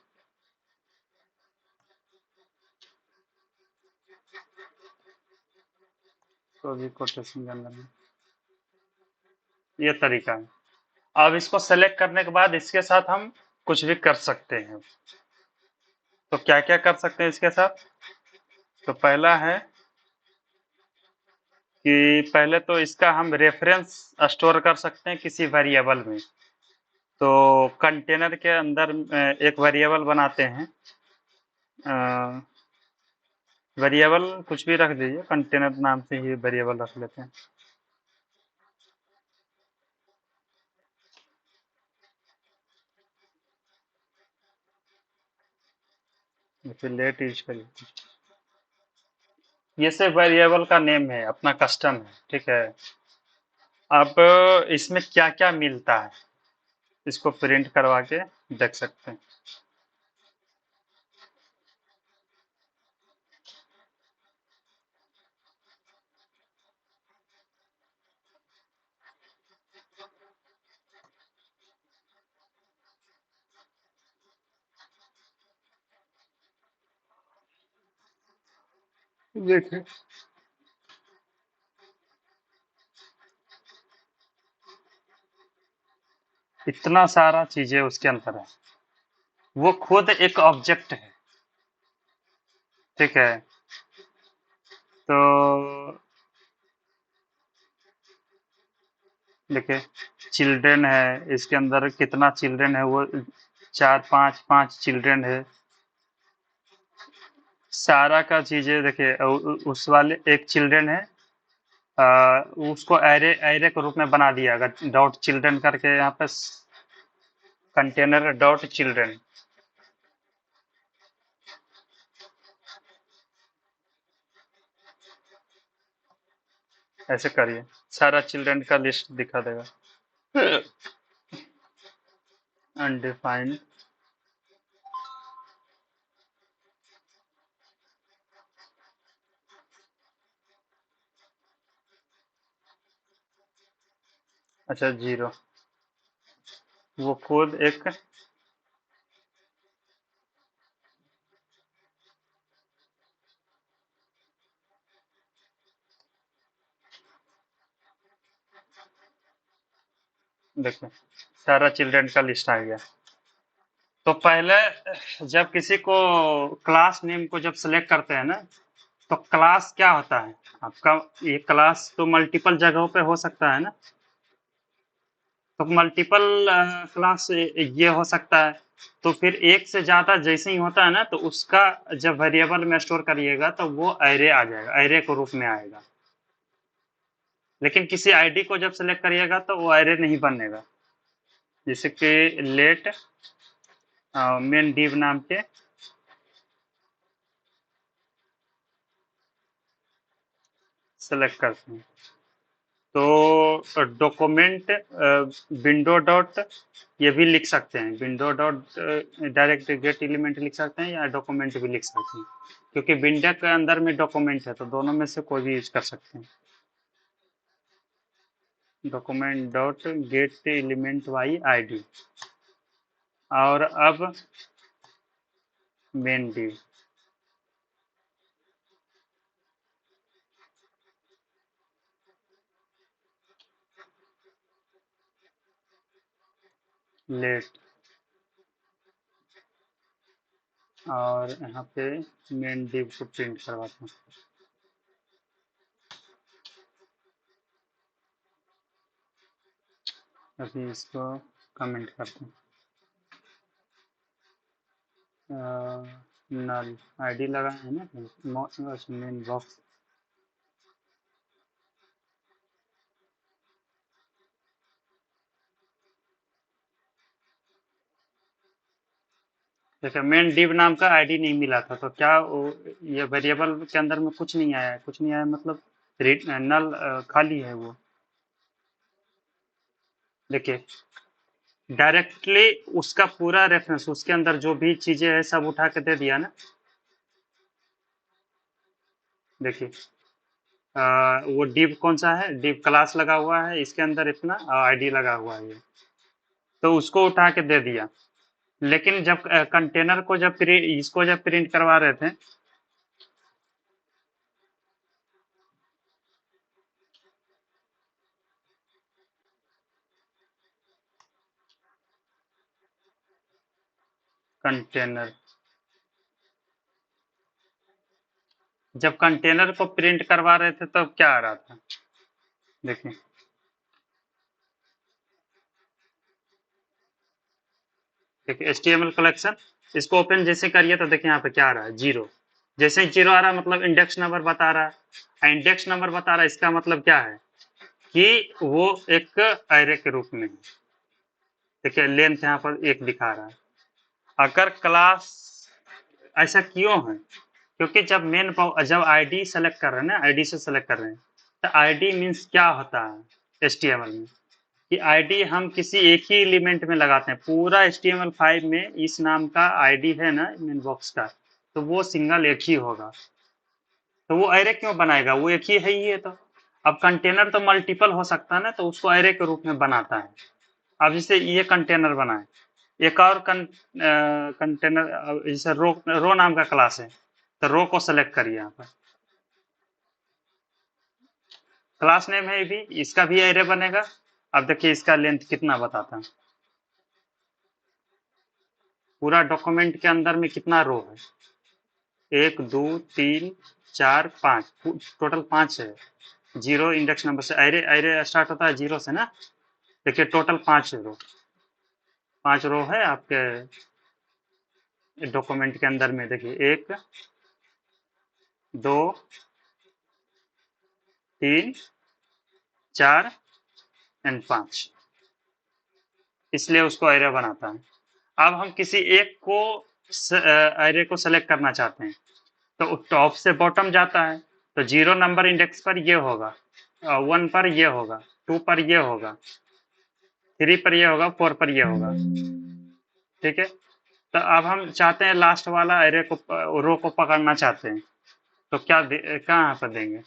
तो भी कोटेशन के अंदर में, ये तरीका है। अब इसको सेलेक्ट करने के बाद इसके साथ हम कुछ भी कर सकते हैं। तो क्या क्या कर सकते हैं इसके साथ, तो पहला है कि पहले तो इसका हम रेफरेंस स्टोर कर सकते हैं किसी वेरिएबल में। तो कंटेनर के अंदर एक वेरिएबल बनाते हैं, वेरिएबल कुछ भी रख दीजिए, कंटेनर नाम से ही वेरिएबल रख लेते हैं। फिर लेट यूज करिए, ये से वेरिएबल का नेम है, अपना कस्टम है, ठीक है। अब इसमें क्या क्या मिलता है इसको प्रिंट करवा के देख सकते हैं। देखिए इतना सारा चीजें उसके अंदर है, वो खुद एक ऑब्जेक्ट है। ठीक है, तो देखिए चिल्ड्रन है, इसके अंदर कितना चिल्ड्रन है, वो चार पांच पांच चिल्ड्रन है। सारा का चीजें देखिए उस वाले एक चिल्ड्रन है, उसको एरे एरे के रूप में बना दिया, अगर डॉट चिल्ड्रन करके यहाँ पे कंटेनर डॉट चिल्ड्रन ऐसे करिए, सारा चिल्ड्रन का लिस्ट दिखा देगा। अनडिफाइंड अच्छा 0, वो खुद एक देखिए सारा चिल्ड्रन का लिस्ट आ गया। तो पहले जब किसी को क्लास नेम को जब सेलेक्ट करते हैं ना, तो क्लास क्या होता है आपका, ये क्लास तो मल्टीपल जगहों पे हो सकता है ना, तो मल्टीपल क्लास ये हो सकता है। तो फिर एक से ज्यादा जैसे ही होता है ना, तो उसका जब वेरिएबल में स्टोर करिएगा तो वो एरे आ जाएगा, एरे के रूप में आएगा। लेकिन किसी आईडी को जब सेलेक्ट करिएगा तो वो एरे नहीं बनेगा। जैसे कि लेट मेन डिव नाम के सेलेक्ट करते हैं, तो डॉक्यूमेंट विंडो डॉट ये भी लिख सकते हैं, window dot direct gate element लिख सकते हैं, या डॉक्यूमेंट भी लिख सकते हैं, क्योंकि विंडो के अंदर में डॉक्यूमेंट है, तो दोनों में से कोई भी यूज कर सकते हैं। Document dot get element by ID, और अब मेन डिव लेट, और यहाँ पे मेन डिव को प्रिंट करवाता हूँ। अभी इसको कमेंट करते हैं, नल आईडी लगा है ना, मेन बॉक्स देखिए मेन डिव नाम का आईडी नहीं मिला था, तो क्या ये वेरिएबल के अंदर में कुछ नहीं आया है, कुछ नहीं आया मतलब नल खाली है वो। देखिए डायरेक्टली उसका पूरा रेफरेंस, उसके अंदर जो भी चीजें है सब उठा के दे दिया ना। देखिए वो डिव कौन सा है, डिव क्लास लगा हुआ है, इसके अंदर इतना आईडी लगा हुआ है ये, तो उसको उठा के दे दिया। लेकिन जब कंटेनर को जब इसको जब प्रिंट करवा रहे थे, कंटेनर जब कंटेनर को प्रिंट करवा रहे थे तब क्या आ रहा था, देखिए देखिए HTML कलेक्शन, इसको ओपन जैसे करिए तो देखिए यहाँ पे क्या आ रहा है, 0। जैसे ही 0 आ रहा है मतलब इंडेक्स नंबर बता रहा है, इंडेक्स नंबर बता रहा है, इसका मतलब क्या है कि वो एक एरे के रूप में है। देखिए लेंथ यहाँ पर 1 दिखा रहा है। अगर क्लास ऐसा क्यों है, क्योंकि जब जब आईडी सेलेक्ट कर रहे हैं ना, आईडी से सेलेक्ट कर रहे हैं, तो आईडी मीन्स क्या होता है HTML में, कि आईडी हम किसी एक ही एलिमेंट में लगाते हैं। पूरा HTML5 में इस नाम का आईडी है ना मेन बॉक्स का, तो वो सिंगल एक ही होगा। तो वो एरे क्यों बनाएगा, वो एक ही है ही है। तो अब कंटेनर तो मल्टीपल हो सकता है ना, तो उसको एरे के रूप में बनाता है। अब जैसे ये कंटेनर बनाए, एक और कंटेनर जैसे रो नाम का क्लास है, तो रो को सेलेक्ट करिए यहाँ पर, क्लास नेम है ये भी, इसका भी एरे बनेगा। अब देखिए इसका लेंथ कितना बताता है। पूरा डॉक्यूमेंट के अंदर में कितना रो है, 1 2 3 4 5, टोटल 5 है। जीरो इंडेक्स नंबर से एरे एरे स्टार्ट होता है जीरो से ना। देखिए टोटल 5 रो है आपके डॉक्यूमेंट के अंदर में। देखिए 1 2 3 4 एंड 5, इसलिए उसको एरे बनाता है। अब हम किसी एक को एरे को सेलेक्ट करना चाहते हैं, तो टॉप से बॉटम जाता है, तो 0 नंबर इंडेक्स पर ये होगा, 1 पर ये होगा, 2 पर ये होगा, 3 पर ये होगा, 4 पर ये होगा। ठीक है, तो अब हम चाहते हैं लास्ट वाला एरे को, रो को पकड़ना चाहते हैं, तो क्या कहाँ पर देंगे?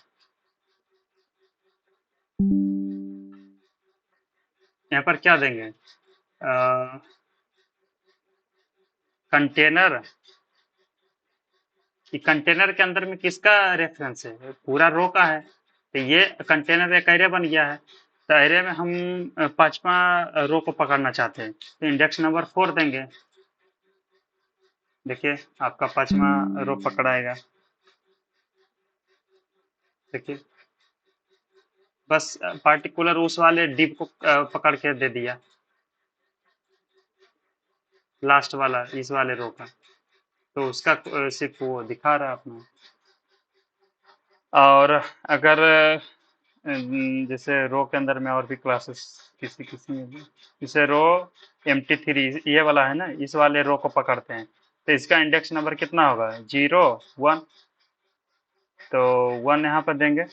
यहाँ पर क्या देंगे? कंटेनर, कि कंटेनर के अंदर में किसका रेफरेंस है, पूरा रो का है, तो ये कंटेनर एक एरे बन गया है। तो एरे में हम पांचवा रो को पकड़ना चाहते हैं, तो इंडेक्स नंबर 4 देंगे। देखिए आपका पांचवा रो पकड़ाएगा। देखिए बस पार्टिकुलर उस वाले डिव को पकड़ के दे दिया, लास्ट वाला इस वाले रो का, तो उसका सिर्फ वो दिखा रहा है अपना। और अगर जैसे रो के अंदर में और भी क्लासेस किसी किसी में भी, जैसे रो MT3 ये वाला है ना, इस वाले रो को पकड़ते हैं, तो इसका इंडेक्स नंबर कितना होगा? 0 1, तो 1 यहाँ पर देंगे।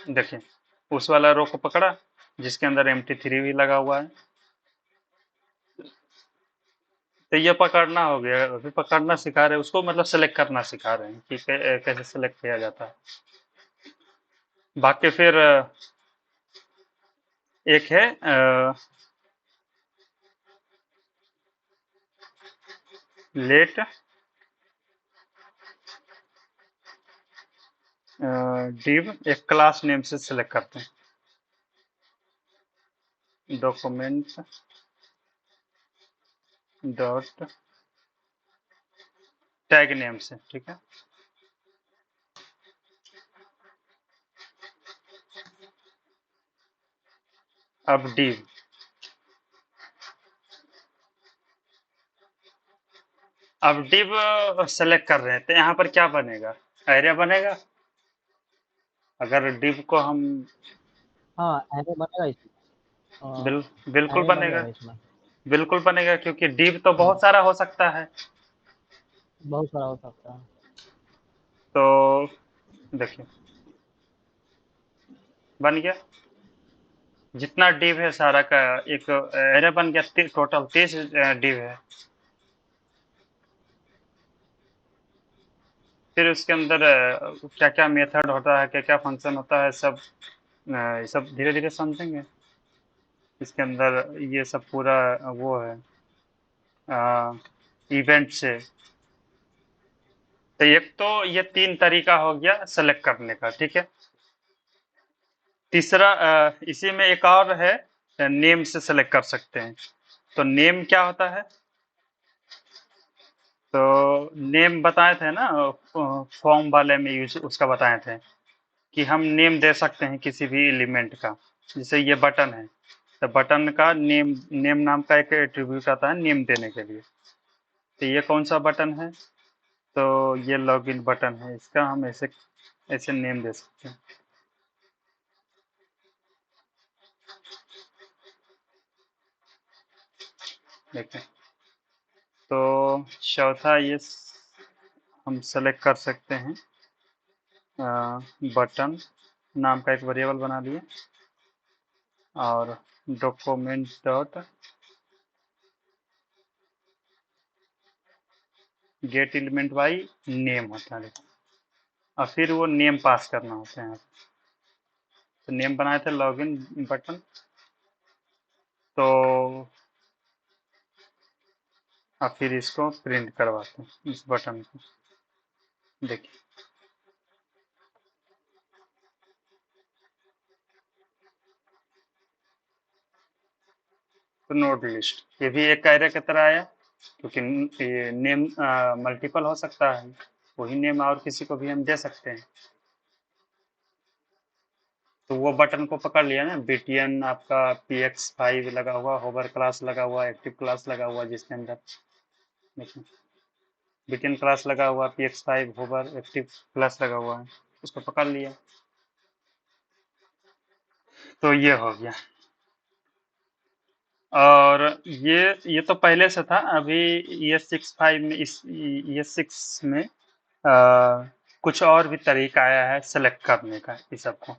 देखिए उस वाला रो को पकड़ा जिसके अंदर MT3 भी लगा हुआ है, तो ये पकड़ना हो गया। अभी पकड़ना सिखा रहे हैं उसको, मतलब सेलेक्ट करना सिखा रहे हैं कि कैसे सेलेक्ट किया जाता है। बाकी फिर एक है लेट डिव, एक क्लास नेम से सेलेक्ट करते हैं, डॉक्यूमेंट डॉट टैग नेम से। ठीक है, अब डिव, अब डिव सेलेक्ट कर रहे हैं, तो यहाँ पर क्या बनेगा? एरे बनेगा। अगर डिव को हम हाँ एरे बनेगा इसमें। बिल, बिल्कुल एरे बनेगा, बनेगा इसमें। बिल्कुल बनेगा, क्योंकि डिव तो बहुत सारा हो सकता है। बहुत सारा हो सकता है। तो देखिए बन गया, जितना डिव है सारा का एक एरे बन गया। टोटल 30 डिव है। फिर उसके अंदर क्या क्या मेथड होता है, क्या क्या फंक्शन होता है, सब ये सब धीरे धीरे समझेंगे। इसके अंदर ये सब पूरा वो है इवेंट से। तो एक तो ये 3 तरीका हो गया सेलेक्ट करने का। ठीक है, तीसरा इसी में एक और है, नेम से सेलेक्ट कर सकते हैं। तो नेम क्या होता है? तो नेम बताए थे ना, फॉर्म वाले में यूज उसका बताए थे कि हम नेम दे सकते हैं किसी भी एलिमेंट का। जैसे ये बटन है, तो बटन का नेम, नेम नाम का एक एट्रीब्यूट आता है नेम देने के लिए। तो ये कौन सा बटन है? तो ये लॉगिन बटन है, इसका हम ऐसे ऐसे नेम दे सकते हैं। देखें, तो चौथा ये हम सेलेक्ट कर सकते हैं, बटन नाम का एक वेरिएबल बना लिए, और document dot get element by name होता है, और फिर वो नेम पास करना होता है। तो नेम बनाए थे लॉगिन बटन, तो अब फिर इसको प्रिंट करवाते हैं इस बटन को। देखिए, तो नोड लिस्ट ये भी एक कार्य की तरह आया, क्योंकि ये नेम मल्टीपल हो सकता है, वही नेम और किसी को भी हम दे सकते हैं। तो वो बटन को पकड़ लिया ना, बीटीएन आपका px5 लगा हुआ, होवर क्लास लगा हुआ, एक्टिव क्लास लगा हुआ, जिसके अंदर देखिए बीटीएन क्लास लगा हुआ, px5 होवर एक्टिव क्लास लगा हुआ है, उसको पकड़ लिया। तो ये हो गया। और ये तो पहले से था। अभी ये 6.5 में, इस ये 6 में कुछ और भी तरीका आया है सेलेक्ट करने का इस सबको।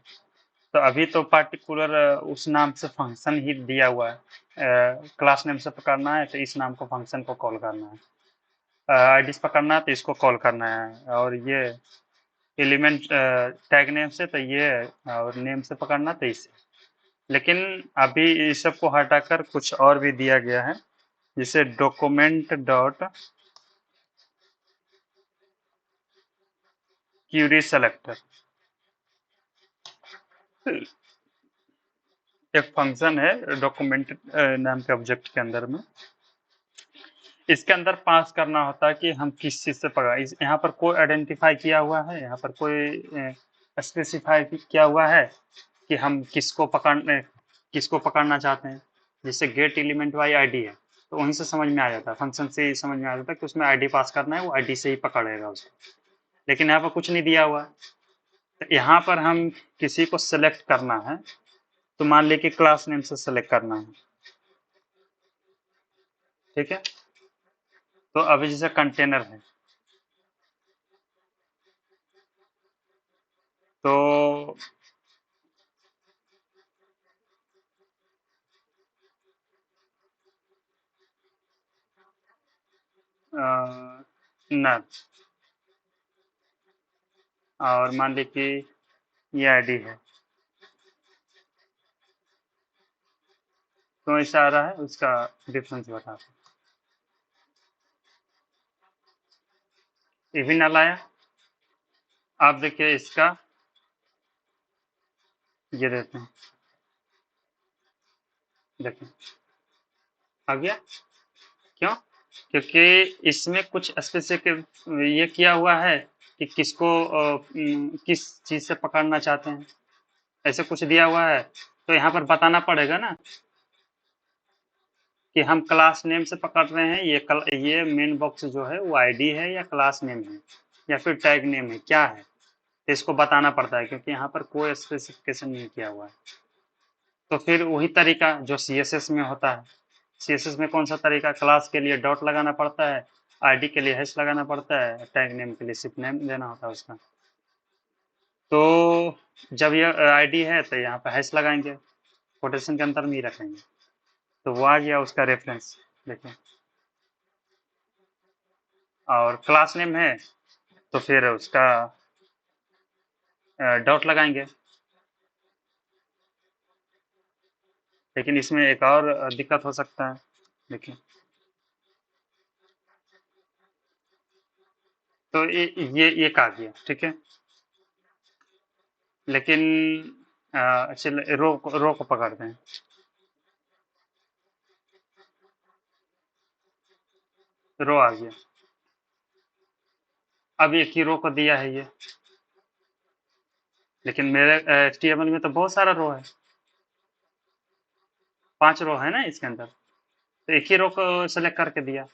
तो अभी तो पार्टिकुलर उस नाम से फंक्शन ही दिया हुआ है, क्लास नेम से पकड़ना है तो इस नाम को फंक्शन को कॉल करना है, आईडी से पकड़ना है तो इसको कॉल करना है, और ये एलिमेंट टैग नेम से तो ये, और नेम से पकड़ना तो इसे। लेकिन अभी इस सब को हटाकर कुछ और भी दिया गया है, जिसे डॉक्यूमेंट डॉट क्यूरी सेलेक्टर, एक फंक्शन है डॉक्यूमेंट नाम के ऑब्जेक्ट के अंदर में। इसके अंदर पास करना होता है कि हम किस चीज से पकड़ा, यहाँ पर कोई आइडेंटिफाई किया हुआ है, यहाँ पर कोई स्पेसिफाई किया हुआ है कि हम किसको पकड़ना चाहते हैं। जैसे गेट एलिमेंट वाई आईडी है, तो वहीं से समझ में आ जाता है, फंक्शन से ही समझ में आ जाता है कि उसमें आईडी पास करना है, वो आईडी से ही पकड़ेगा उसको। लेकिन यहाँ पर कुछ नहीं दिया हुआ है। तो यहाँ पर हम किसी को सेलेक्ट करना है, तो मान लीजिए कि क्लास नेम से सेलेक्ट करना है, ठीक है। तो अभी जैसे कंटेनर है, तो नर, और मान लीजिए कि ये आईडी है, तो ऐसा आ रहा है, उसका डिफरेंस बता दो। ये भी नल आया। आप देखिए इसका, ये देते हैं, देखिए आ गया। क्यों? क्योंकि इसमें कुछ स्पेसिफिक ये किया हुआ है कि किसको किस चीज से पकड़ना चाहते हैं, ऐसे कुछ दिया हुआ है। तो यहाँ पर बताना पड़ेगा ना कि हम क्लास नेम से पकड़ रहे हैं, ये मेन बॉक्स जो है वो आईडी है या क्लास नेम है या फिर टैग नेम है, क्या है, तो इसको बताना पड़ता है, क्योंकि यहाँ पर कोई स्पेसिफिकेशन नहीं किया हुआ है। तो फिर वही तरीका जो सीएसएस में होता है। सीएसएस में कौन सा तरीका, क्लास के लिए डॉट लगाना पड़ता है, आईडी के लिए हैश लगाना पड़ता है, टैग नेम के लिए सिर्फ नेम देना होता है उसका। तो जब ये आईडी है तो यहाँ पे हैश लगाएंगे, कोटेशन के अंदर में ही रखेंगे, तो वो आ गया उसका रेफरेंस, देखिए। और क्लास नेम है तो फिर उसका डॉट लगाएंगे। लेकिन इसमें एक और दिक्कत हो सकता है, देखिए। तो ये आ गया, ठीक है। लेकिन चलिए रो को पकड़ते हैं। रो आ गया। अब एक ही रो को दिया है ये, लेकिन मेरे HTML में तो बहुत सारा रो है, 5 रो है ना इसके अंदर, तो एक ही रो को सेलेक्ट करके दिया।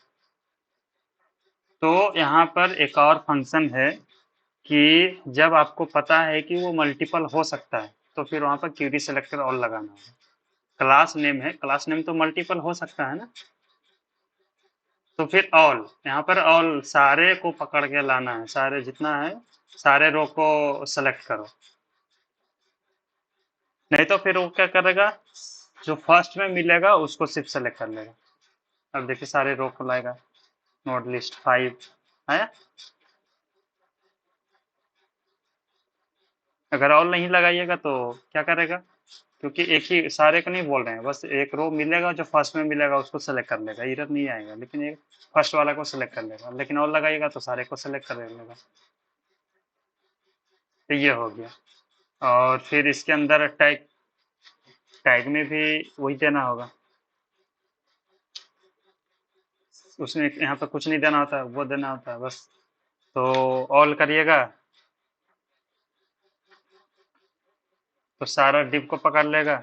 तो यहाँ पर एक और फंक्शन है कि जब आपको पता है कि वो मल्टीपल हो सकता है, तो फिर वहां पर क्यूरी सेलेक्टर ऑल लगाना है। क्लास नेम है, क्लास नेम तो मल्टीपल हो सकता है ना, तो फिर ऑल, यहाँ पर ऑल सारे को पकड़ के लाना है, सारे जितना है सारे रो को सेलेक्ट करो। नहीं तो फिर वो क्या करेगा, जो फर्स्ट में मिलेगा उसको सिर्फ सेलेक्ट कर लेगा। अब देखिए सारे रो को लाएगा, नोड लिस्ट 5 है। अगर ऑल नहीं लगाइएगा तो क्या करेगा, क्योंकि एक ही सारे को नहीं बोल रहे हैं, बस एक रो मिलेगा, जो फर्स्ट में मिलेगा उसको सेलेक्ट कर लेगा, इधर नहीं आएगा, लेकिन एक फर्स्ट वाला को सेलेक्ट कर लेगा। लेकिन ऑल लगाइएगा तो सारे को सेलेक्ट कर लेगा। तो ये हो गया। और फिर इसके अंदर टैग टैग में भी वही देना होगा। उसमें यहाँ पे कुछ नहीं देना होता, वो देना होता है बस। तो ऑल करिएगा तो सारा डिव को पकड़ लेगा,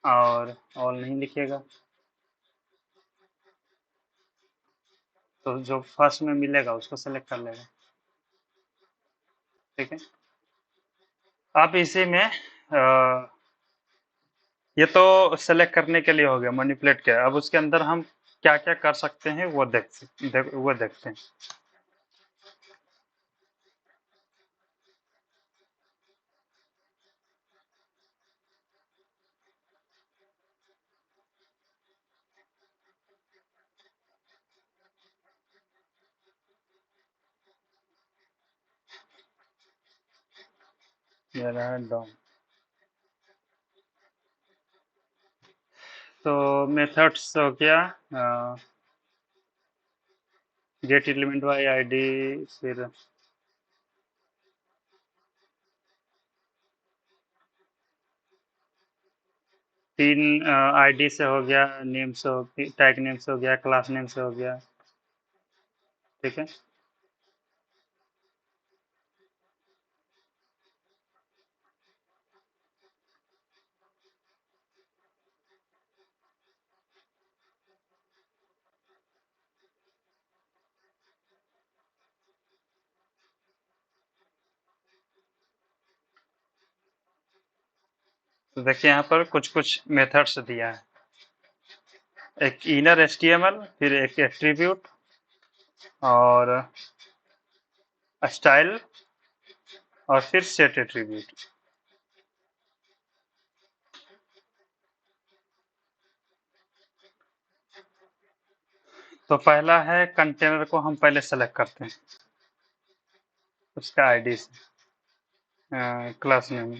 और ऑल नहीं लिखिएगा तो जो फर्स्ट में मिलेगा उसको सेलेक्ट कर लेगा। ठीक है। अब इसी में ये तो सेलेक्ट करने के लिए हो गया, मैनिपुलेट किया। अब उसके अंदर हम क्या क्या कर सकते हैं वो देखते हैं। ये रहा डॉम। तो मेथड्स हो गया, गेट एलिमेंट बाय आईडी, फिर तीन आईडी से हो गया, नेम से हो गया, टैग नेम से हो गया, क्लास नेम से हो गया। ठीक है। तो देखिए यहाँ पर कुछ कुछ मेथड्स दिया है। एक इनर एचटीएमएल, फिर एक एट्रीब्यूट, और स्टाइल, और फिर सेट एट्रीब्यूट। तो पहला है कंटेनर को हम पहले सेलेक्ट करते हैं उसका आईडी से, क्लास नेम।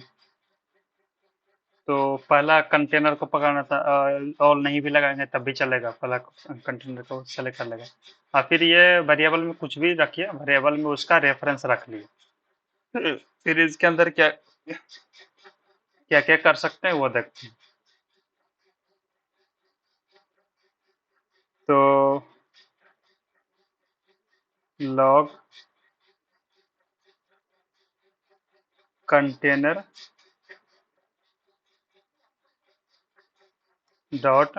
तो पहला कंटेनर को पकड़ना था, ऑल नहीं भी लगाएंगे तब भी चलेगा, पहला कंटेनर को सेलेक्ट कर लेगा। और फिर ये वेरिएबल में कुछ भी रखिए, वेरिएबल में उसका रेफरेंस रख लिए। फिर इसके अंदर क्या क्या क्या कर सकते हैं वो देखते हैं। तो लॉग कंटेनर डॉट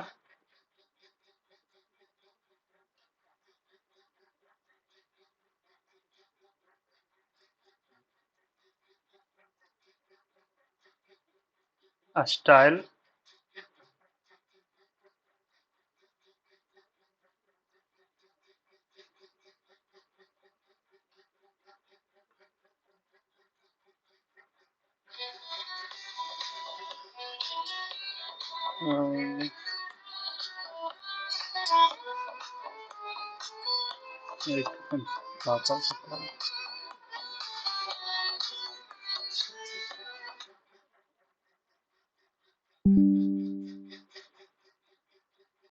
स्टाइल एक वापस